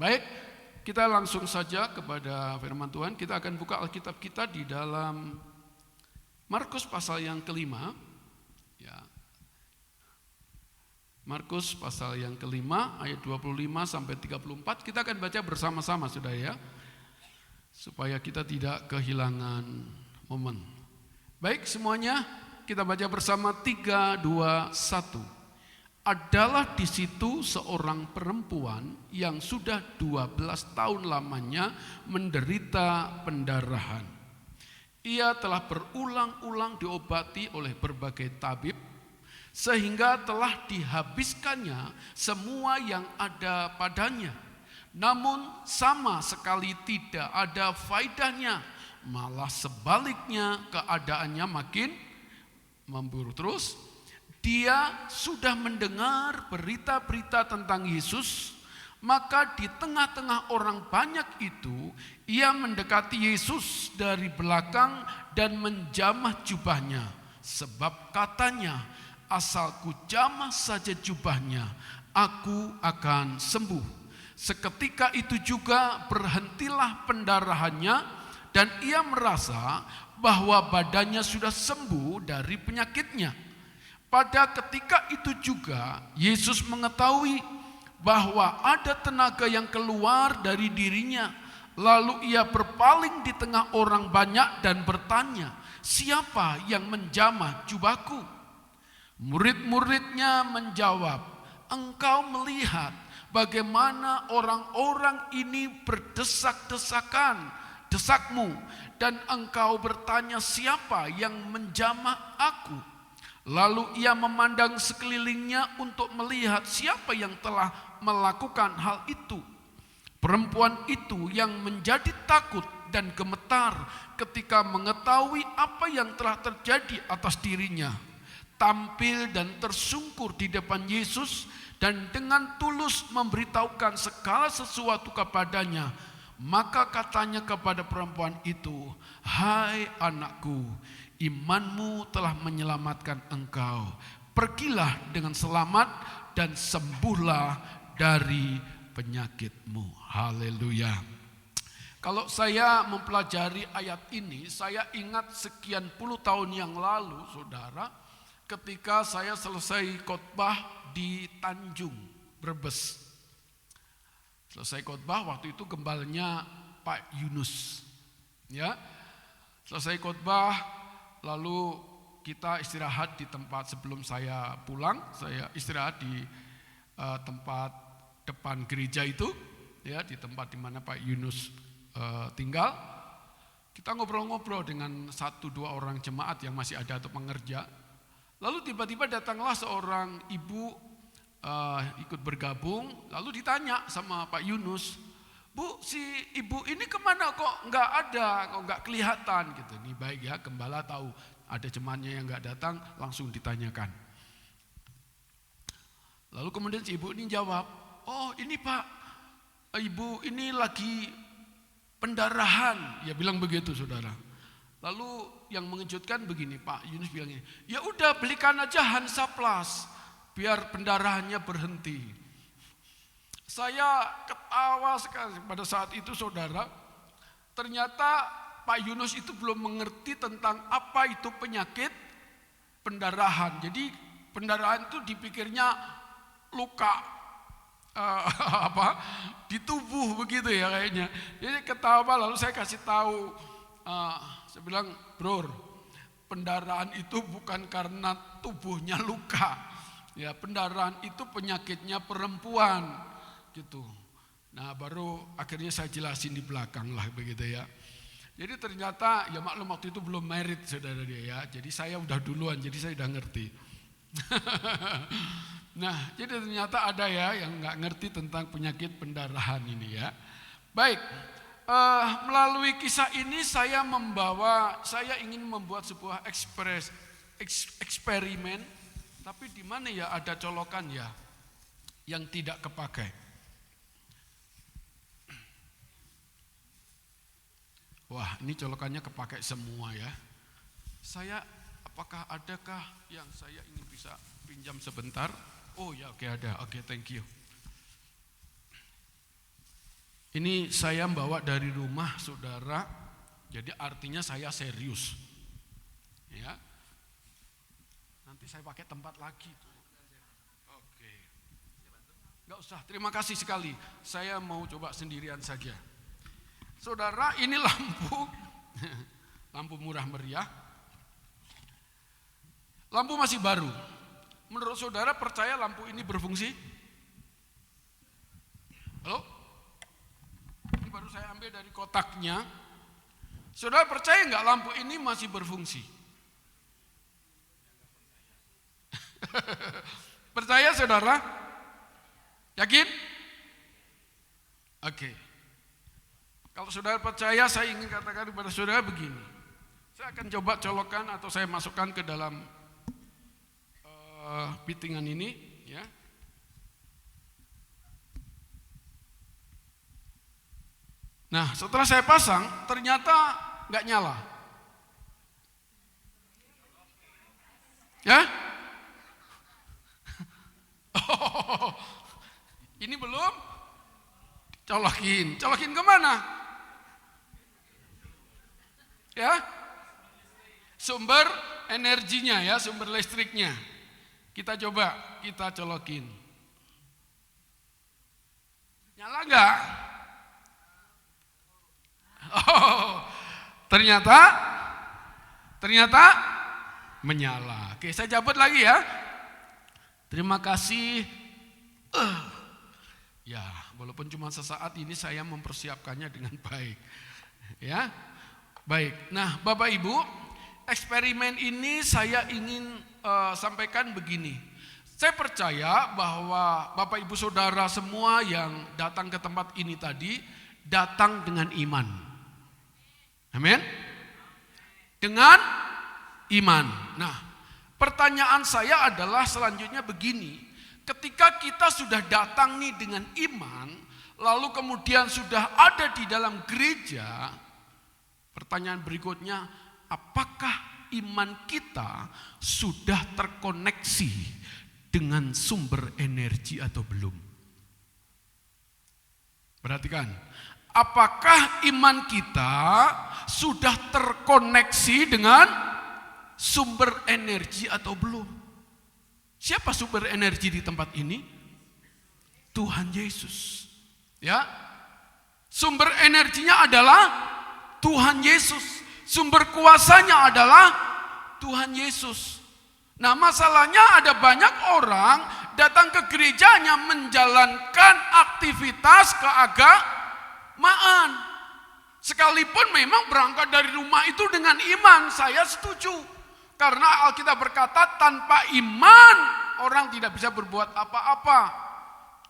Baik, kita langsung saja kepada firman Tuhan. Kita akan buka Alkitab kita di dalam Markus pasal yang kelima. Ya. Markus pasal yang kelima ayat 25 sampai 34. Kita akan baca bersama-sama Saudara ya. Supaya kita tidak kehilangan momen. Baik semuanya, kita baca bersama 3, 2, 1. Adalah di situ seorang perempuan yang sudah 12 tahun lamanya menderita pendarahan. Ia telah berulang-ulang diobati oleh berbagai tabib, sehingga telah dihabiskannya semua yang ada padanya. Namun sama sekali tidak ada faedahnya, malah sebaliknya keadaannya makin memburuk. Terus, dia sudah mendengar berita-berita tentang Yesus, maka di tengah-tengah orang banyak itu, ia mendekati Yesus dari belakang dan menjamah jubahnya. Sebab katanya, asalku jamah saja jubahnya, aku akan sembuh. Seketika itu juga berhentilah pendarahannya dan ia merasa bahwa badannya sudah sembuh dari penyakitnya. Pada ketika itu juga Yesus mengetahui bahwa ada tenaga yang keluar dari dirinya. Lalu ia berpaling di tengah orang banyak dan bertanya, siapa yang menjamah jubahku? Murid-muridnya menjawab, engkau melihat bagaimana orang-orang ini berdesak-desakan desakmu, dan engkau bertanya siapa yang menjamah aku? Lalu ia memandang sekelilingnya untuk melihat siapa yang telah melakukan hal itu. Perempuan itu yang menjadi takut dan gemetar ketika mengetahui apa yang telah terjadi atas dirinya, tampil dan tersungkur di depan Yesus dan dengan tulus memberitahukan segala sesuatu kepadanya. Maka katanya kepada perempuan itu, hai anakku, imanmu telah menyelamatkan engkau. Pergilah dengan selamat dan sembuhlah dari penyakitmu. Haleluya. Kalau saya mempelajari ayat ini, saya ingat sekian puluh tahun yang lalu, saudara, ketika saya selesai khotbah di Tanjung, Brebes. Selesai khotbah waktu itu gembalanya Pak Yunus. Ya. Selesai khotbah, lalu kita istirahat di tempat sebelum saya pulang. Saya istirahat di tempat depan gereja itu, ya, di tempat di mana Pak Yunus tinggal. Kita ngobrol-ngobrol dengan 1-2 orang jemaat yang masih ada atau pengerja. Lalu tiba-tiba datanglah seorang ibu ikut bergabung. Lalu ditanya sama Pak Yunus, Bu, si ibu ini kemana kok nggak ada, kok nggak kelihatan gitu. Ini baik ya, gembala tahu ada jemaatnya yang nggak datang, langsung ditanyakan. Lalu kemudian si ibu ini jawab, oh ini Pak, ibu ini lagi pendarahan. Ya bilang begitu saudara. Lalu yang mengejutkan begini, Pak Yunus bilang ini, ya udah belikan aja Hansaplast biar pendarahannya berhenti. Saya ketawa sekali pada saat itu saudara. Ternyata Pak Yunus itu belum mengerti tentang apa itu penyakit pendarahan. Jadi pendarahan itu dipikirnya luka di tubuh begitu ya kayaknya. Jadi ketawa, lalu saya kasih tahu, saya bilang, bro, pendarahan itu bukan karena tubuhnya luka. Ya, pendarahan itu penyakitnya perempuan gitu. Nah, baru akhirnya saya jelasin di belakang lah begitu ya. Jadi ternyata ya maklum waktu itu belum married saudara dia ya. Jadi saya udah duluan, jadi saya udah ngerti. Nah, jadi ternyata ada ya yang nggak ngerti tentang penyakit pendarahan ini ya. Baik, melalui kisah ini saya ingin membuat sebuah eksperimen. Tapi di mana ya ada colokan ya yang tidak kepakai. Wah, ini colokannya kepakai semua ya. Saya, apakah adakah yang saya ingin bisa pinjam sebentar? Oh ya, oke ada. Oke, thank you. Ini saya bawa dari rumah saudara, jadi artinya saya serius. Ya, nanti saya pakai tempat lagi. Oke, nggak usah, terima kasih sekali. Saya mau coba sendirian saja. Saudara, ini lampu, lampu murah meriah. Lampu masih baru. Menurut saudara percaya lampu ini berfungsi? Halo? Ini baru saya ambil dari kotaknya. Saudara percaya nggak lampu ini masih berfungsi? Percaya saudara? Yakin? Oke. Kalau saudara percaya, saya ingin katakan kepada saudara begini. Saya akan coba colokkan atau saya masukkan ke dalam fittingan ini, ya. Nah, setelah saya pasang, ternyata nggak nyala. Ya? Oh, ini belum colokin kemana? Ya, sumber energinya ya, sumber listriknya. Kita coba, kita colokin. Nyala nggak? Oh, ternyata menyala. Oke, saya cabut lagi ya. Terima kasih. Ya, walaupun cuma sesaat ini saya mempersiapkannya dengan baik. Ya, baik. Nah, Bapak Ibu, eksperimen ini saya ingin sampaikan begini. Saya percaya bahwa Bapak Ibu Saudara semua yang datang ke tempat ini tadi datang dengan iman. Amin. Dengan iman. Nah, pertanyaan saya adalah selanjutnya begini. Ketika kita sudah datang nih dengan iman, lalu kemudian sudah ada di dalam gereja, pertanyaan berikutnya, apakah iman kita sudah terkoneksi dengan sumber energi atau belum? Perhatikan, apakah iman kita sudah terkoneksi dengan sumber energi atau belum? Siapa sumber energi di tempat ini? Tuhan Yesus. Ya, sumber energinya adalah Tuhan Yesus. Sumber kuasanya adalah Tuhan Yesus. Nah, masalahnya ada banyak orang datang ke gereja hanya menjalankan aktivitas keagamaan. Sekalipun memang berangkat dari rumah itu dengan iman, saya setuju. Karena Alkitab berkata tanpa iman orang tidak bisa berbuat apa-apa.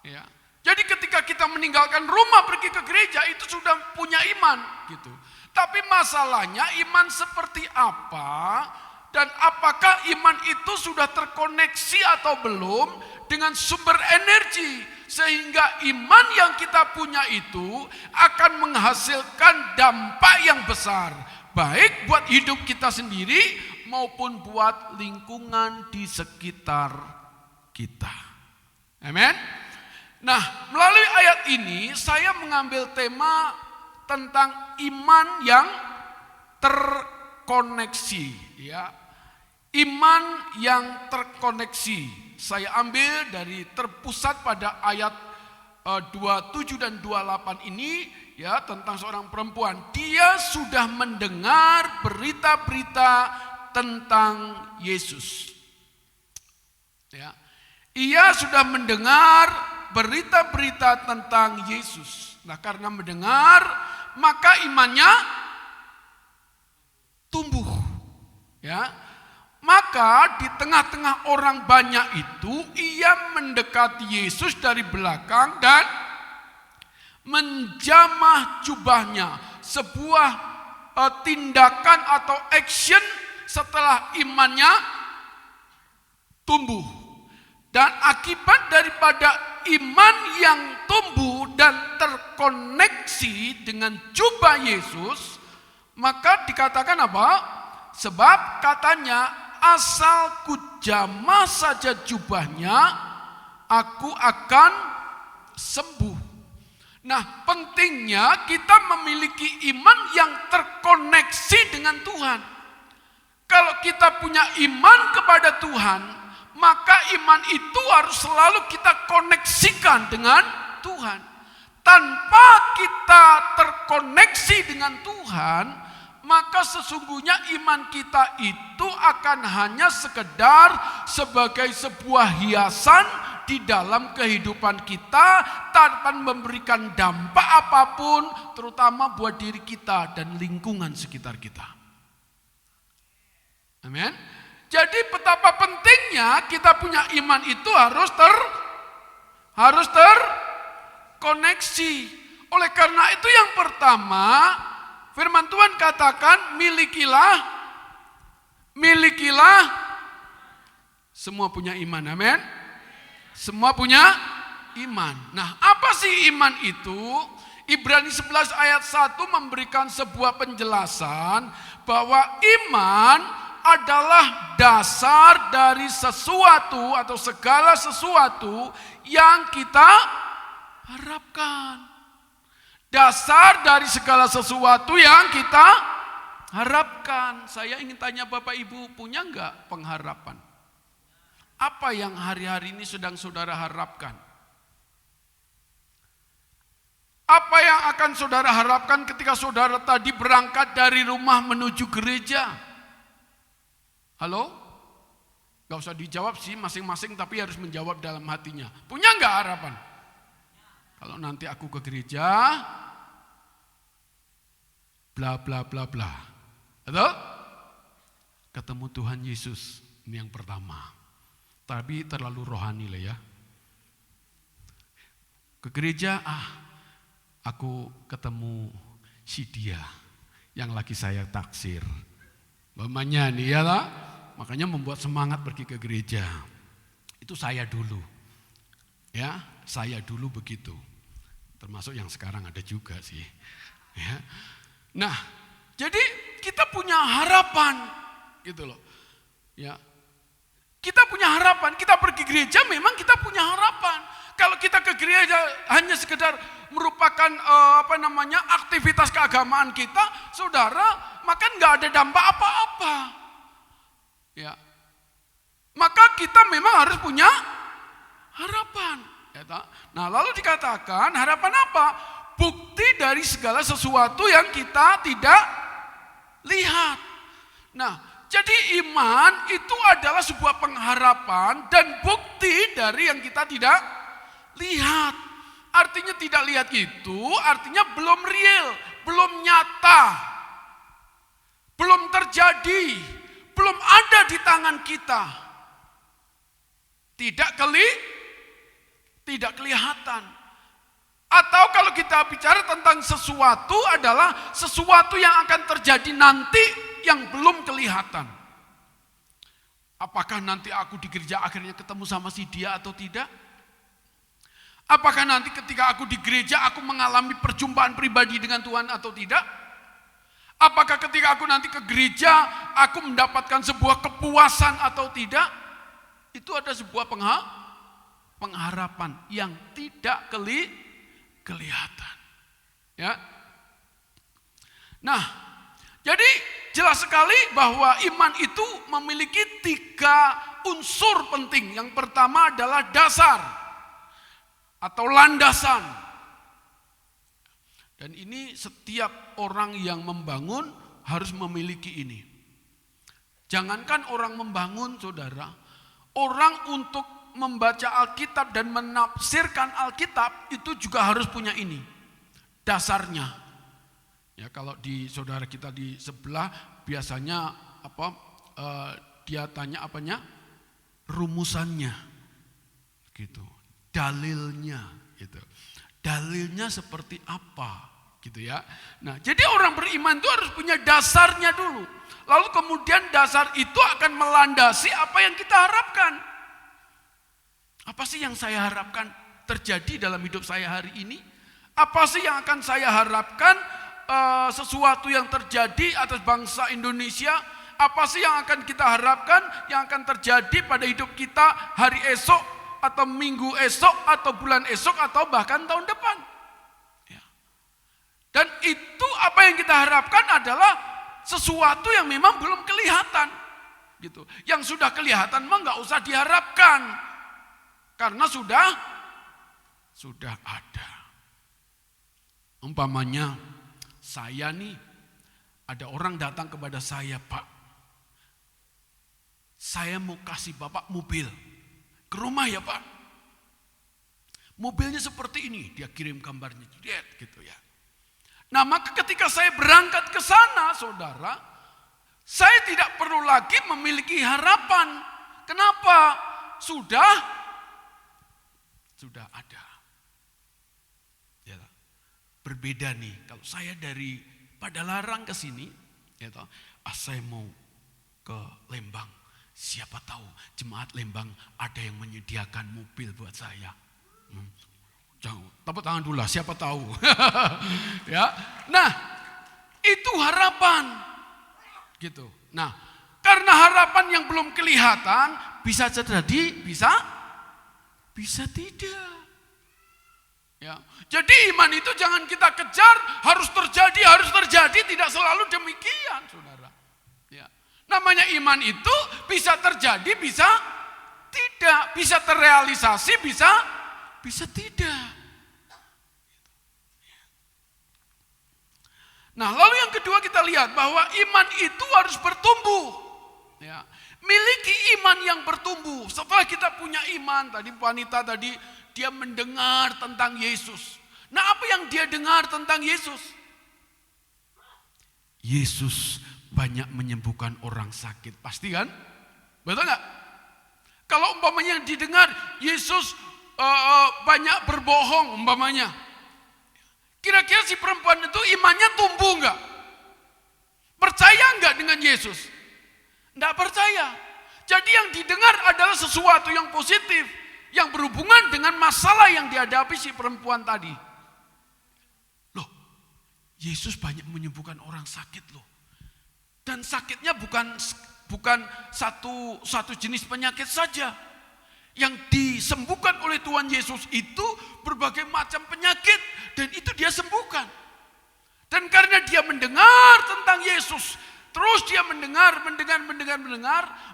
Ya. Jadi ketika kita meninggalkan rumah pergi ke gereja itu sudah punya iman gitu. Tapi masalahnya iman seperti apa dan apakah iman itu sudah terkoneksi atau belum dengan sumber energi sehingga iman yang kita punya itu akan menghasilkan dampak yang besar baik buat hidup kita sendiri maupun buat lingkungan di sekitar kita. Amin. Nah, melalui ayat ini saya mengambil tema tentang iman yang terkoneksi, ya. Iman yang terkoneksi. Saya ambil dari terpusat pada ayat 27 dan 28 ini, ya, tentang seorang perempuan. Dia sudah mendengar berita-berita tentang Yesus. Ya. Ia sudah mendengar berita-berita tentang Yesus. Nah, karena mendengar, maka imannya tumbuh. Ya. Maka di tengah-tengah orang banyak itu, ia mendekati Yesus dari belakang dan menjamah jubahnya. Sebuah tindakan atau action setelah imannya tumbuh. Dan akibat daripada iman yang tumbuh dan terkoneksi dengan jubah Yesus, maka dikatakan apa? Sebab katanya, asal ku jamah saja jubahnya, aku akan sembuh. Nah, pentingnya kita memiliki iman yang terkoneksi dengan Tuhan. Kalau kita punya iman kepada Tuhan, maka iman itu harus selalu kita koneksikan dengan Tuhan. Tanpa kita terkoneksi dengan Tuhan, maka sesungguhnya iman kita itu akan hanya sekedar sebagai sebuah hiasan di dalam kehidupan kita tanpa memberikan dampak apapun, terutama buat diri kita dan lingkungan sekitar kita. Amin. Jadi betapa pentingnya kita punya iman itu harus terkoneksi. Oleh karena itu yang pertama, firman Tuhan katakan milikilah semua punya iman. Amin. Semua punya iman. Nah, apa sih iman itu? Ibrani 11 ayat 1 memberikan sebuah penjelasan bahwa iman adalah dasar dari sesuatu atau segala sesuatu yang kita harapkan. Dasar dari segala sesuatu yang kita harapkan. Saya ingin tanya Bapak Ibu, punya enggak pengharapan? Apa yang hari-hari ini sedang saudara harapkan? Apa yang akan saudara harapkan ketika saudara tadi berangkat dari rumah menuju gereja? Halo? Gak usah dijawab sih masing-masing, tapi harus menjawab dalam hatinya. Punya enggak harapan? Kalau nanti aku ke gereja, bla bla bla bla. Atau ketemu Tuhan Yesus, ini yang pertama. Tapi terlalu rohani lah ya. Ke gereja, aku ketemu si dia yang lagi saya taksir. Bapaknya nih ya lah. Makanya membuat semangat pergi ke gereja. Itu saya dulu. Ya, saya dulu begitu. Termasuk yang sekarang ada juga sih. Ya. Nah, jadi kita punya harapan gitu loh. Ya. Kita punya harapan, kita pergi gereja memang kita punya harapan. Kalau kita ke gereja hanya sekedar merupakan aktivitas keagamaan kita, saudara, maka nggak ada dampak apa-apa. Ya. Maka kita memang harus punya harapan. Ya, nah, lalu dikatakan harapan apa? Bukti dari segala sesuatu yang kita tidak lihat. Nah, jadi iman itu adalah sebuah pengharapan dan bukti dari yang kita tidak lihat. Artinya tidak lihat itu artinya belum real, belum nyata, belum terjadi, belum ada di tangan kita. Tidak kelihatan. Atau kalau kita bicara tentang sesuatu adalah sesuatu yang akan terjadi nanti yang belum kelihatan. Apakah nanti aku di gereja akhirnya ketemu sama si dia atau tidak? Apakah nanti ketika aku di gereja aku mengalami perjumpaan pribadi dengan Tuhan atau tidak? Apakah ketika aku nanti ke gereja aku mendapatkan sebuah kepuasan atau tidak? Itu ada sebuah pengharapan yang tidak kelihatan. Ya. Nah, jadi jelas sekali bahwa iman itu memiliki 3 unsur penting. Yang pertama adalah dasar atau landasan. Dan ini setiap orang yang membangun harus memiliki ini. Jangankan orang membangun, saudara, orang untuk membaca Alkitab dan menafsirkan Alkitab itu juga harus punya ini, dasarnya. Ya, kalau di saudara kita di sebelah biasanya dia tanya apanya? Rumusannya. Gitu. Dalilnya gitu. Dalilnya seperti apa gitu ya. Nah, jadi orang beriman itu harus punya dasarnya dulu. Lalu kemudian dasar itu akan melandasi apa yang kita harapkan. Apa sih yang saya harapkan terjadi dalam hidup saya hari ini? Apa sih yang akan saya harapkan sesuatu yang terjadi atas bangsa Indonesia? Apa sih yang akan kita harapkan yang akan terjadi pada hidup kita hari esok atau minggu esok atau bulan esok atau bahkan tahun depan? yang kita harapkan adalah sesuatu yang memang belum kelihatan. Gitu. Yang sudah kelihatan mah nggak usah diharapkan. Karena sudah ada. Umpamanya saya nih, ada orang datang kepada saya, Pak, saya mau kasih Bapak mobil ke rumah ya Pak. Mobilnya seperti ini, dia kirim gambarnya, gitu ya. Nah maka ketika saya berangkat ke sana, saudara, saya tidak perlu lagi memiliki harapan. Kenapa? Sudah ada. Ya, berbeda nih, kalau saya dari Padalarang ke sini, ya, saya mau ke Lembang. Siapa tahu jemaat Lembang ada yang menyediakan mobil buat saya. Jangan, tepuk tangan dulu lah, siapa tahu. Ya, nah itu harapan, gitu. Nah, karena harapan yang belum kelihatan, bisa terjadi, bisa tidak. Ya, jadi iman itu jangan kita kejar, harus terjadi, tidak selalu demikian, saudara. Ya, namanya iman itu bisa terjadi, bisa tidak, bisa terrealisasi, bisa tidak. Nah, lalu yang kedua kita lihat bahwa iman itu harus bertumbuh. Ya, miliki iman yang bertumbuh. Setelah kita punya iman, tadi wanita tadi dia mendengar tentang Yesus. Nah, apa yang dia dengar tentang Yesus? Yesus banyak menyembuhkan orang sakit, pasti kan? Betul nggak? Kalau umpamanya yang didengar Yesus banyak berbohong umpamanya, kira-kira si perempuan itu imannya tumbuh nggak? Percaya nggak dengan Yesus? Nggak percaya. Jadi yang didengar adalah sesuatu yang positif, yang berhubungan dengan masalah yang dihadapi si perempuan tadi. Loh, Yesus banyak menyembuhkan orang sakit loh. Dan sakitnya bukan satu jenis penyakit saja. Yang disembuhkan oleh Tuhan Yesus itu berbagai macam penyakit, dan itu dia sembuhkan. Dan karena dia mendengar tentang Yesus, terus dia mendengar,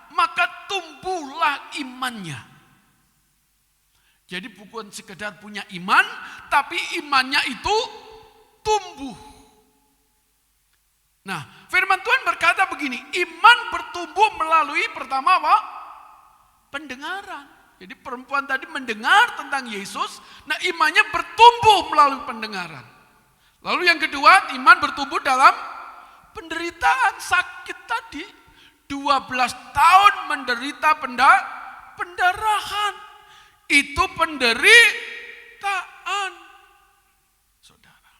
maka tumbuhlah imannya. Jadi bukan sekedar punya iman, tapi imannya itu tumbuh. Nah, firman Tuhan berkata begini, iman bertumbuh melalui pertama apa? Pendengaran. Jadi perempuan tadi mendengar tentang Yesus, nah imannya bertumbuh melalui pendengaran. Lalu yang kedua, iman bertumbuh dalam penderitaan. Sakit tadi 12 tahun menderita pendarahan. Itu penderitaan, saudara.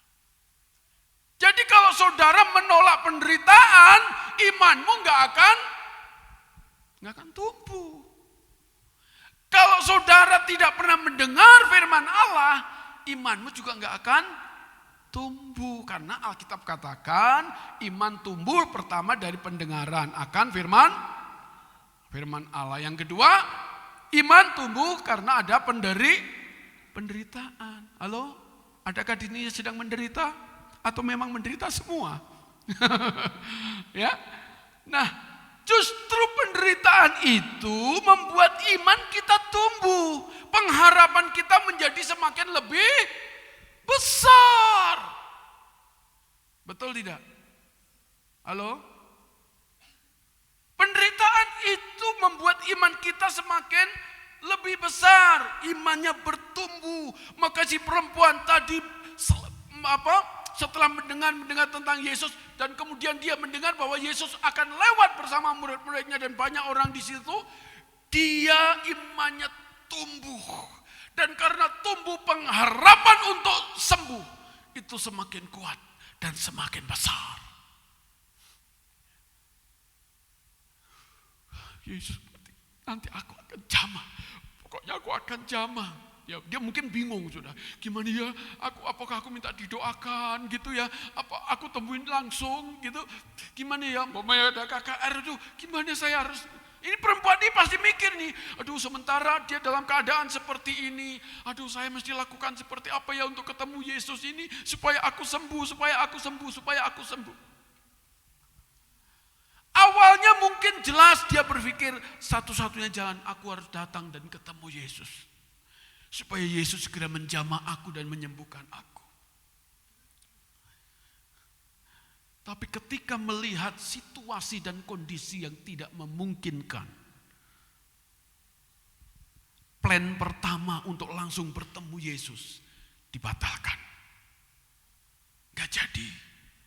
Jadi kalau saudara menolak penderitaan, imanmu nggak akan tumbuh. Kalau saudara tidak pernah mendengar firman Allah, imanmu juga nggak akan tumbuh. Karena Alkitab katakan iman tumbuh pertama dari pendengaran akan firman Allah. Yang kedua, iman tumbuh karena ada penderitaan. Halo? Adakah di sini sedang menderita? Atau memang menderita semua? Ya. Nah, justru penderitaan itu membuat iman kita tumbuh. Pengharapan kita menjadi semakin lebih besar. Betul tidak? Halo? Penderitaan itu membuat iman kita semakin lebih besar. Imannya bertumbuh. Maka si perempuan tadi setelah mendengar tentang Yesus, dan kemudian dia mendengar bahwa Yesus akan lewat bersama murid-muridnya dan banyak orang di situ, dia imannya tumbuh. Dan karena tumbuh, pengharapan untuk sembuh itu semakin kuat dan semakin besar. Yesus, nanti aku akan jamah. Pokoknya aku akan jamah. Ya, dia mungkin bingung sudah. Gimana ya? Apakah aku minta didoakan gitu ya? Apa aku temuin langsung gitu? Gimana ya? Umpamanya ada KKR itu, gimana saya harus? Ini perempuan ini pasti mikir nih, aduh sementara dia dalam keadaan seperti ini, aduh saya mesti lakukan seperti apa ya untuk ketemu Yesus ini, supaya aku sembuh, supaya aku sembuh, supaya aku sembuh. Awalnya mungkin jelas dia berpikir, satu-satunya jalan aku harus datang dan ketemu Yesus. Supaya Yesus segera menjamah aku dan menyembuhkan aku. Tapi ketika melihat situasi dan kondisi yang tidak memungkinkan, plan pertama untuk langsung bertemu Yesus dibatalkan. Gak jadi.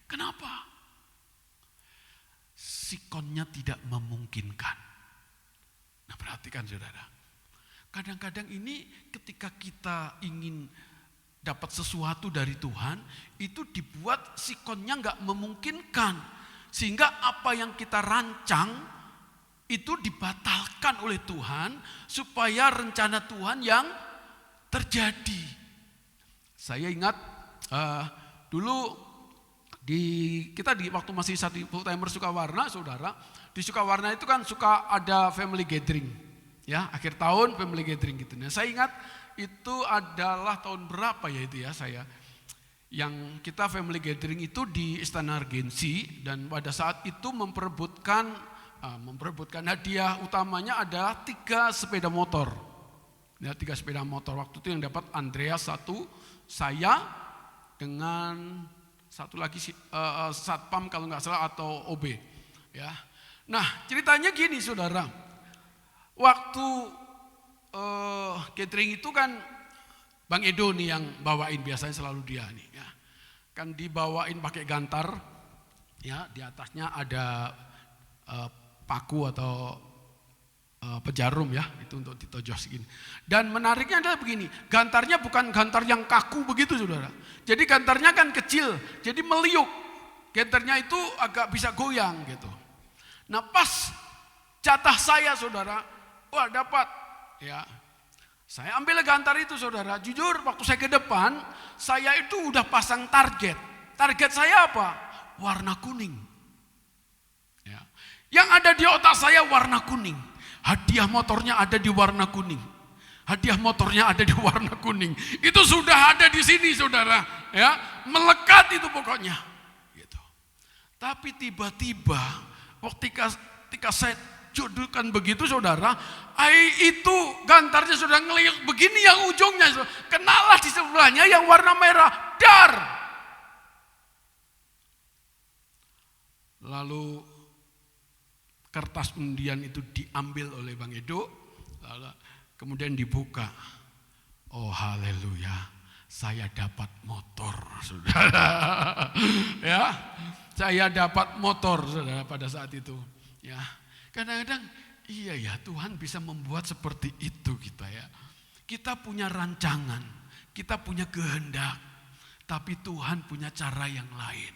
Kenapa? Sikonnya tidak memungkinkan. Nah perhatikan saudara. Kadang-kadang ini ketika kita ingin dapat sesuatu dari Tuhan, itu dibuat sikonnya nggak memungkinkan. Sehingga apa yang kita rancang, itu dibatalkan oleh Tuhan, supaya rencana Tuhan yang terjadi. Saya ingat dulu kita waktu masih full timer Sukawarna, saudara, di Sukawarna itu kan suka ada family gathering, ya akhir tahun family gathering gitu. Nah saya ingat itu adalah tahun berapa ya itu ya saya, yang kita family gathering itu di Istana Regensi, dan pada saat itu memperebutkan hadiah utamanya adalah 3 sepeda motor. Ya 3 sepeda motor, waktu itu yang dapat Andreas 1, saya dengan satu lagi Satpam kalau nggak salah atau OB. Ya. Nah ceritanya gini saudara, waktu catering itu kan Bang Edo nih yang bawain, biasanya selalu dia nih ya. Kan dibawain pakai gantar, ya di atasnya ada paku atau pejarum ya, itu untuk ditojos gini. Dan menariknya adalah begini, gantarnya bukan gantar yang kaku begitu saudara. Jadi gantarnya kan kecil, jadi meliuk. Gantarnya itu agak bisa goyang gitu. Nah pas jatah saya saudara, wah dapat. Ya, saya ambil gantar itu saudara. Jujur waktu saya ke depan, saya itu udah pasang target. Target saya apa? Warna kuning. Ya. Yang ada di otak saya warna kuning. Hadiah motornya ada di warna kuning. Hadiah motornya ada di warna kuning. Itu sudah ada di sini saudara. Ya, melekat itu pokoknya. Gitu. Tapi tiba-tiba ketika saya jodohkan begitu saudara, itu gantarnya sudah ngeliuk begini yang ujungnya, kenalah di sebelahnya yang warna merah, dar. Lalu kertas undian itu diambil oleh Bang Edo, lalu kemudian dibuka. Oh haleluya, saya dapat motor saudara. Ya, saya dapat motor saudara pada saat itu. Ya. Kadang-kadang iya ya Tuhan bisa membuat seperti itu kita ya. Kita punya rancangan, kita punya kehendak, tapi Tuhan punya cara yang lain.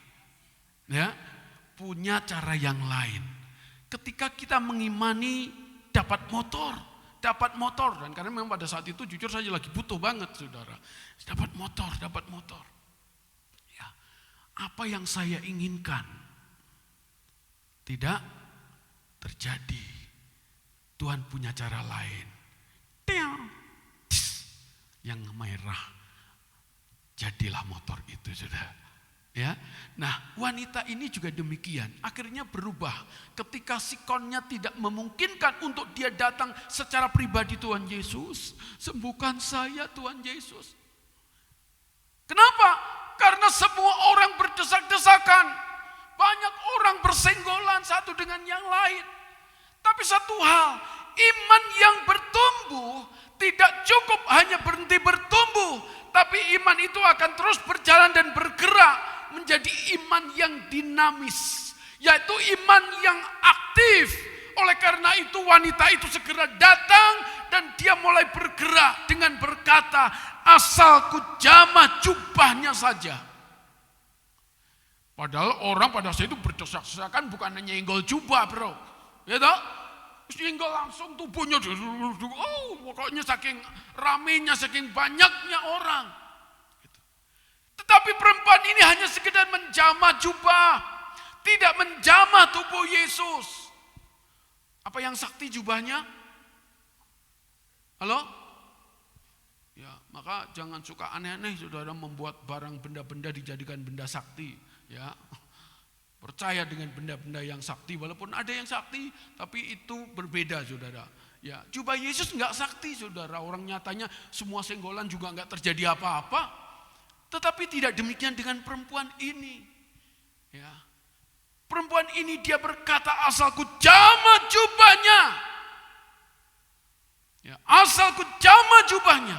Ya, punya cara yang lain. Ketika kita mengimani dapat motor, dan karena memang pada saat itu jujur saja lagi butuh banget saudara. Dapat motor. Ya, apa yang saya inginkan tidak terjadi. Tuhan punya cara lain. Yang merah. Jadilah motor itu sudah. Ya. Nah, wanita ini juga demikian. Akhirnya berubah ketika sikonnya tidak memungkinkan untuk dia datang secara pribadi. Tuhan Yesus, sembuhkan saya Tuhan Yesus. Kenapa? Karena semua orang berdesak-desakan. Banyak orang bersenggolan satu dengan yang lain. Tapi satu hal, iman yang bertumbuh tidak cukup hanya berhenti bertumbuh, tapi iman itu akan terus berjalan dan bergerak menjadi iman yang dinamis, yaitu iman yang aktif. Oleh karena itu wanita itu segera datang dan dia mulai bergerak dengan berkata, asal ku jamah jubahnya saja. Padahal orang pada saat itu berdesak-desakan bukan hanya nyenggol jubah bro. Ya toh? Nyenggol langsung tubuhnya. Oh pokoknya saking ramenya, saking banyaknya orang. Gitu. Tetapi perempuan ini hanya sekedar menjamah jubah. Tidak menjamah tubuh Yesus. Apa yang sakti jubahnya? Halo? Ya, maka jangan suka aneh-aneh saudara membuat barang benda-benda dijadikan benda sakti. Ya, percaya dengan benda-benda yang sakti, walaupun ada yang sakti, tapi itu berbeda saudara. Ya, jubah Yesus enggak sakti saudara. Orang nyatanya semua senggolan juga enggak terjadi apa-apa. Tetapi tidak demikian dengan perempuan ini. Ya, perempuan ini dia berkata, asalku jamah jubahnya. Ya, asalku jamah jubahnya,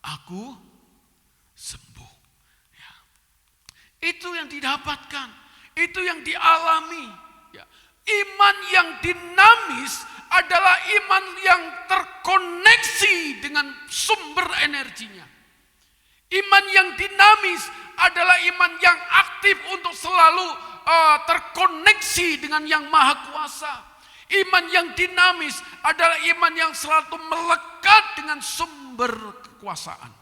aku sembuh. Ya. Itu yang didapatkan, itu yang dialami. Ya. Iman yang dinamis adalah iman yang terkoneksi dengan sumber energinya. Iman yang dinamis adalah iman yang aktif untuk selalu terkoneksi dengan yang maha kuasa. Iman yang dinamis adalah iman yang selalu melekat dengan sumber kekuasaan.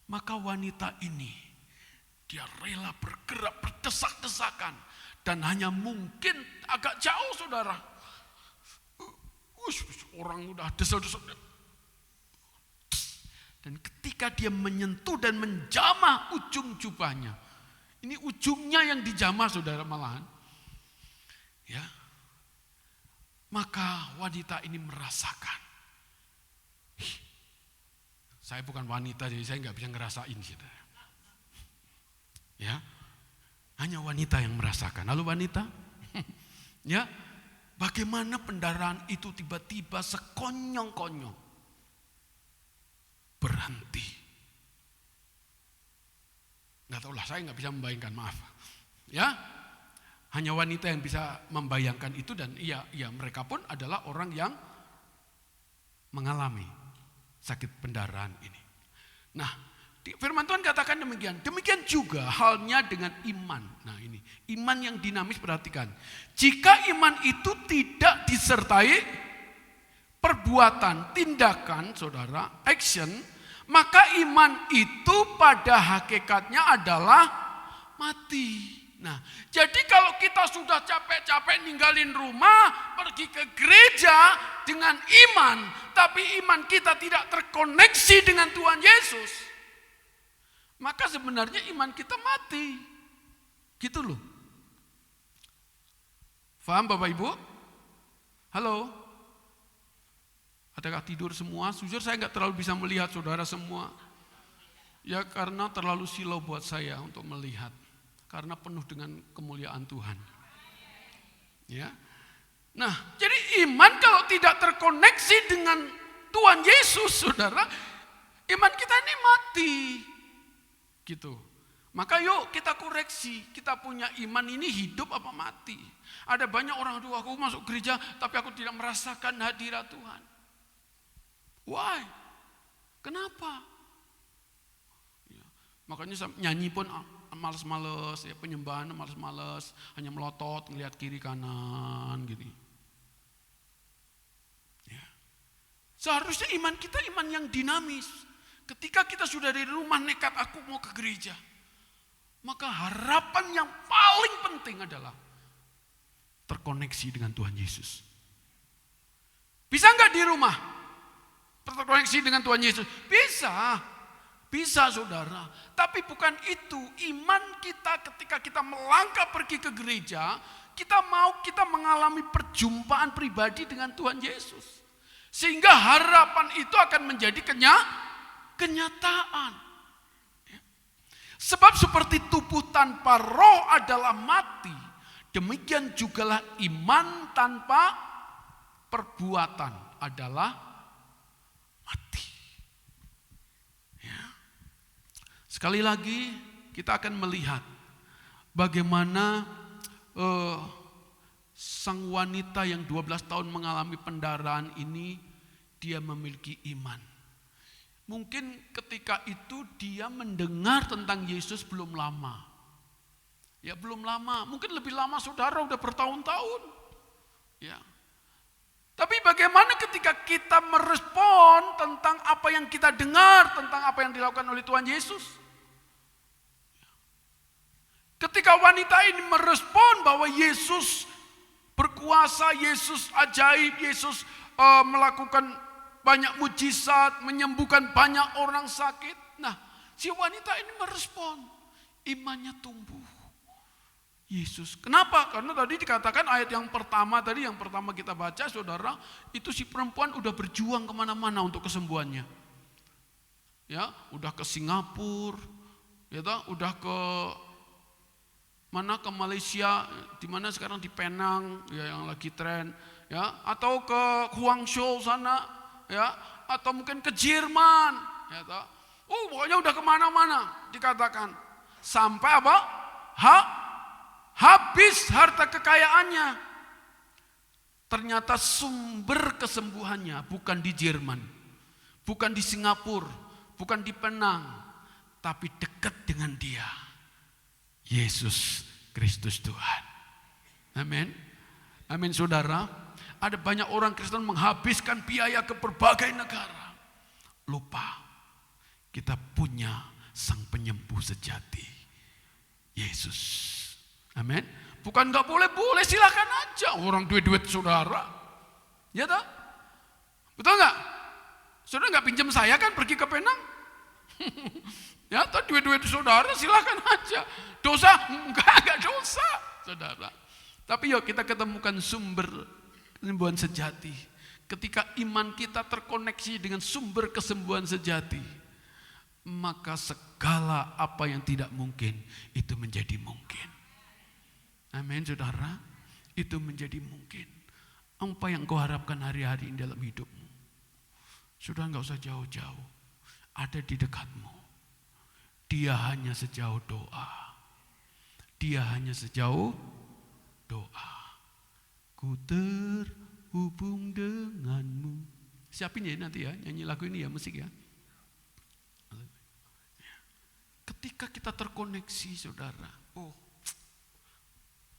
Maka wanita ini, dia rela bergerak berdesak-desakan. Dan hanya mungkin agak jauh saudara. Orang udah desal-desal. Dan ketika dia menyentuh dan menjamah ujung jubahnya. Ini ujungnya yang dijamah saudara malahan. Ya. Maka wanita ini merasakan. Saya bukan wanita jadi saya nggak bisa ngerasain saudara. Ya. Hanya wanita yang merasakan. Lalu wanita? Ya. Bagaimana pendarahan itu tiba-tiba sekonyong-konyong berhenti. Nggak tahu lah, saya nggak bisa membayangkan, maaf. Ya, hanya wanita yang bisa membayangkan itu dan iya mereka pun adalah orang yang mengalami sakit pendarahan ini. Nah, firman Tuhan katakan demikian. Demikian juga halnya dengan iman. Nah ini, iman yang dinamis, perhatikan. Jika iman itu tidak disertai perbuatan, tindakan, saudara, action, maka iman itu pada hakikatnya adalah mati. Nah, jadi kalau kita sudah capek-capek ninggalin rumah, pergi ke gereja dengan iman, tapi iman kita tidak terkoneksi dengan Tuhan Yesus, maka sebenarnya iman kita mati. Gitu loh. Paham Bapak Ibu? Halo? Adakah tidur semua? Jujur saya nggak terlalu bisa melihat saudara semua. Ya karena terlalu silau buat saya untuk melihat. Karena penuh dengan kemuliaan Tuhan. Ya. Nah, jadi iman kalau tidak terkoneksi dengan Tuhan Yesus, saudara, iman kita ini mati. Gitu. Maka yuk kita koreksi, kita punya iman ini hidup apa mati. Ada banyak orang, aduh aku masuk gereja tapi aku tidak merasakan hadirat Tuhan. Why? Kenapa? Ya, makanya nyanyi pun males-males, ya, penyembahan males-males, hanya melotot, ngelihat kiri kanan gitu. Ya. Seharusnya iman kita iman yang dinamis. Ketika kita sudah dari rumah nekat aku mau ke gereja, maka harapan yang paling penting adalah terkoneksi dengan Tuhan Yesus. Bisa nggak di rumah terkoneksi dengan Tuhan Yesus? Bisa saudara. Tapi bukan itu, iman kita ketika kita melangkah pergi ke gereja, kita mengalami perjumpaan pribadi dengan Tuhan Yesus. Sehingga harapan itu akan menjadi kenyataan. Sebab seperti tubuh tanpa roh adalah mati, demikian jugalah iman tanpa perbuatan adalah mati. Ya. Sekali lagi kita akan melihat bagaimana sang wanita yang 12 tahun mengalami pendarahan ini, dia memiliki iman. Mungkin ketika itu dia mendengar tentang Yesus belum lama. Ya belum lama, mungkin lebih lama saudara udah bertahun-tahun. Ya. Tapi bagaimana ketika kita merespon tentang apa yang kita dengar, tentang apa yang dilakukan oleh Tuhan Yesus? Ketika wanita ini merespon bahwa Yesus berkuasa, Yesus ajaib, Yesus melakukan banyak mujizat, menyembuhkan banyak orang sakit. Nah, si wanita ini merespon, imannya tumbuh. Yesus. Kenapa? Karena tadi dikatakan ayat yang pertama kita baca, saudara, itu si perempuan udah berjuang kemana-mana untuk kesembuhannya. Ya, udah ke Singapura, ya, udah ke mana, ke Malaysia, di mana sekarang di Penang, ya, yang lagi tren, ya, atau ke Guangzhou sana, ya, atau mungkin ke Jerman, ya, pokoknya udah kemana-mana dikatakan, sampai apa? Habis harta kekayaannya. Ternyata sumber kesembuhannya bukan di Jerman, bukan di Singapura, bukan di Penang, tapi dekat dengan dia, Yesus Kristus Tuhan. Amin. Amin, saudara. Ada banyak orang Kristen menghabiskan biaya ke berbagai negara, lupa kita punya sang penyembuh sejati, Yesus. Amin. Bukan nggak boleh, silakan aja. Orang duit-duit saudara, ya tak? Betul nggak? Saudara nggak pinjam saya kan pergi ke Penang? Ya, tak, duit-duit saudara silakan aja. Dosa? Enggak dosa, saudara. Tapi yuk kita ketemukan sumber kesembuhan sejati. Ketika iman kita terkoneksi dengan sumber kesembuhan sejati, maka segala apa yang tidak mungkin itu menjadi mungkin. Amin, saudara. Itu menjadi mungkin. Apa yang kau harapkan hari-hari ini dalam hidupmu, sudah enggak usah jauh-jauh, ada di dekatmu. Dia hanya sejauh doa. Dia hanya sejauh doa. Ku terhubung denganmu. Siapin ya nanti ya, nyanyi lagu ini ya, musik ya. Ketika kita terkoneksi, saudara,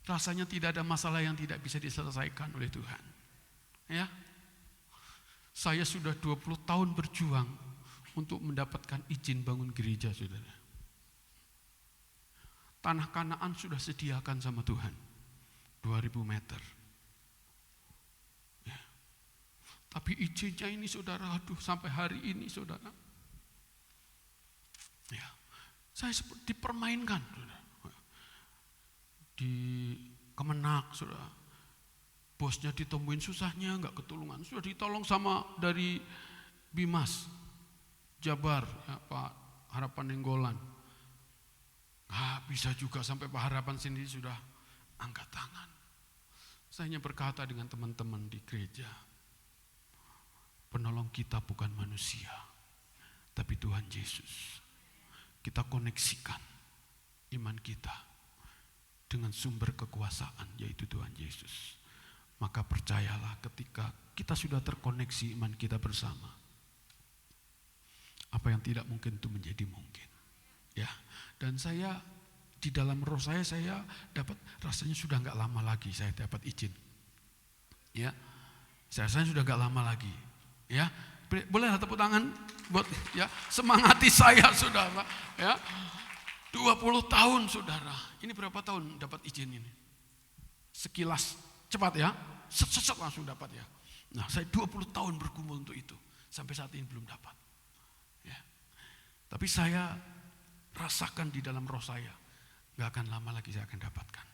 rasanya tidak ada masalah yang tidak bisa diselesaikan oleh Tuhan. Ya. Saya sudah 20 tahun berjuang untuk mendapatkan izin bangun gereja, saudara. Tanah Kanaan sudah sediakan sama Tuhan, 2000 meter. Ya. Tapi izinnya ini, saudara, sampai hari ini, saudara. Ya. Saya seperti dipermainkan, saudara. Di Kemenak, saudara, bosnya ditemuin susahnya, nggak ketulungan, sudah ditolong sama dari Bimas, Jabar, ya, Pak Harapan Nenggolan. Bisa juga sampai Pak Harapan sendiri sudah angkat tangan. Saya hanya berkata dengan teman-teman di gereja, penolong kita bukan manusia, tapi Tuhan Yesus. Kita koneksikan iman kita dengan sumber kekuasaan, yaitu Tuhan Yesus. Maka percayalah, ketika kita sudah terkoneksi iman kita bersama, apa yang tidak mungkin itu menjadi mungkin. Ya, dan saya di dalam roh saya dapat rasanya sudah enggak lama lagi saya dapat izin. Ya, saya sudah enggak lama lagi. Ya, boleh tepuk tangan buat ya semangati saya, saudara. Ya. 20 tahun, saudara. Ini berapa tahun dapat izin ini? Sekilas, cepat ya. Set langsung dapat ya. Nah, saya 20 tahun bergumul untuk itu. Sampai saat ini belum dapat. Ya. Tapi saya rasakan di dalam roh saya, gak akan lama lagi saya akan dapatkan.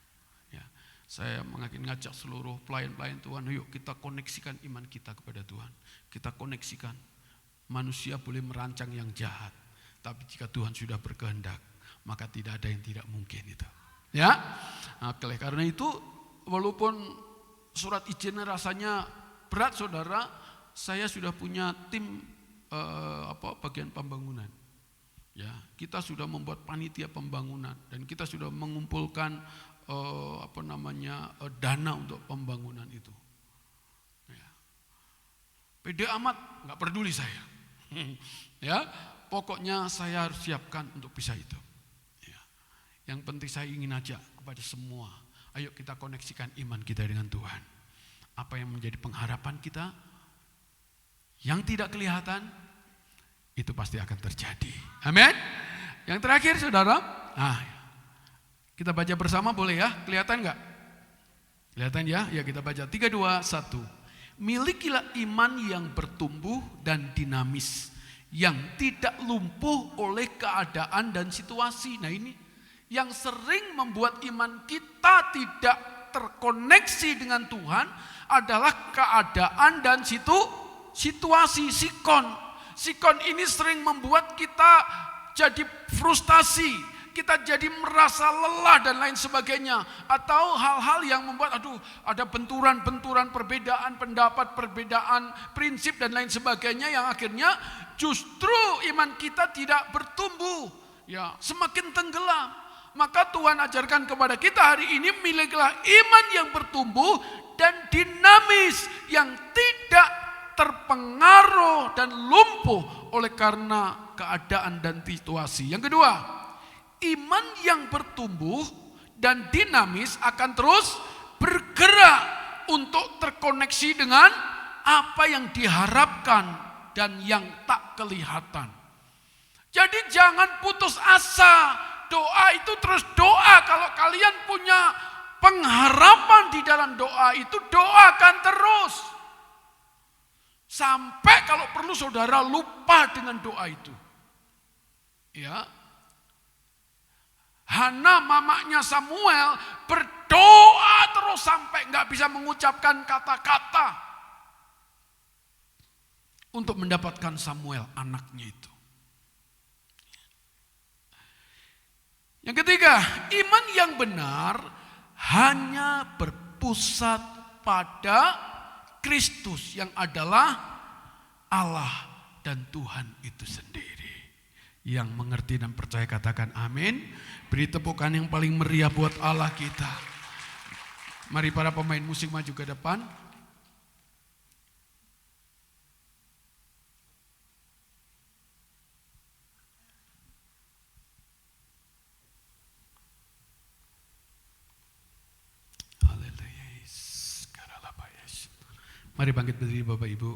Ya. Saya ngajak seluruh pelayan-pelayan Tuhan, yuk kita koneksikan iman kita kepada Tuhan. Kita koneksikan. Manusia boleh merancang yang jahat, tapi jika Tuhan sudah berkehendak, maka tidak ada yang tidak mungkin itu. Ya, oke, karena itu walaupun surat izinnya rasanya berat, saudara, saya sudah punya tim bagian pembangunan. Ya, kita sudah membuat panitia pembangunan dan kita sudah mengumpulkan dana untuk pembangunan itu. Ya. Pede amat, nggak peduli saya. Ya, pokoknya saya harus siapkan untuk bisa itu. Yang penting saya ingin ajak kepada semua, ayo kita koneksikan iman kita dengan Tuhan. Apa yang menjadi pengharapan kita, yang tidak kelihatan, itu pasti akan terjadi. Amin. Yang terakhir, saudara, Kita baca bersama boleh ya? Kelihatan nggak? Kelihatan ya? Ya kita baca 3, 2, 1. Milikilah iman yang bertumbuh dan dinamis, yang tidak lumpuh oleh keadaan dan situasi. Nah ini yang sering membuat iman kita tidak terkoneksi dengan Tuhan adalah keadaan dan situasi, sikon. Sikon ini sering membuat kita jadi frustasi, kita jadi merasa lelah dan lain sebagainya. Atau hal-hal yang membuat ada benturan-benturan, perbedaan pendapat, perbedaan prinsip dan lain sebagainya, yang akhirnya justru iman kita tidak bertumbuh, ya, semakin tenggelam. Maka Tuhan ajarkan kepada kita hari ini, milikilah iman yang bertumbuh dan dinamis, yang tidak terpengaruh dan lumpuh oleh karena keadaan dan situasi. Yang kedua, iman yang bertumbuh dan dinamis akan terus bergerak untuk terkoneksi dengan apa yang diharapkan dan yang tak kelihatan. Jadi jangan putus asa. Doa itu terus doa. Kalau kalian punya pengharapan di dalam doa itu, doakan terus. Sampai kalau perlu saudara lupa dengan doa itu. Ya. Hana mamanya Samuel berdoa terus sampai nggak bisa mengucapkan kata-kata untuk mendapatkan Samuel anaknya itu. Yang ketiga, iman yang benar hanya berpusat pada Kristus yang adalah Allah dan Tuhan itu sendiri. Yang mengerti dan percaya katakan amin. Beri tepukan yang paling meriah buat Allah kita. Mari para pemain musik maju ke depan. Mari bangkit berdiri Bapak Ibu.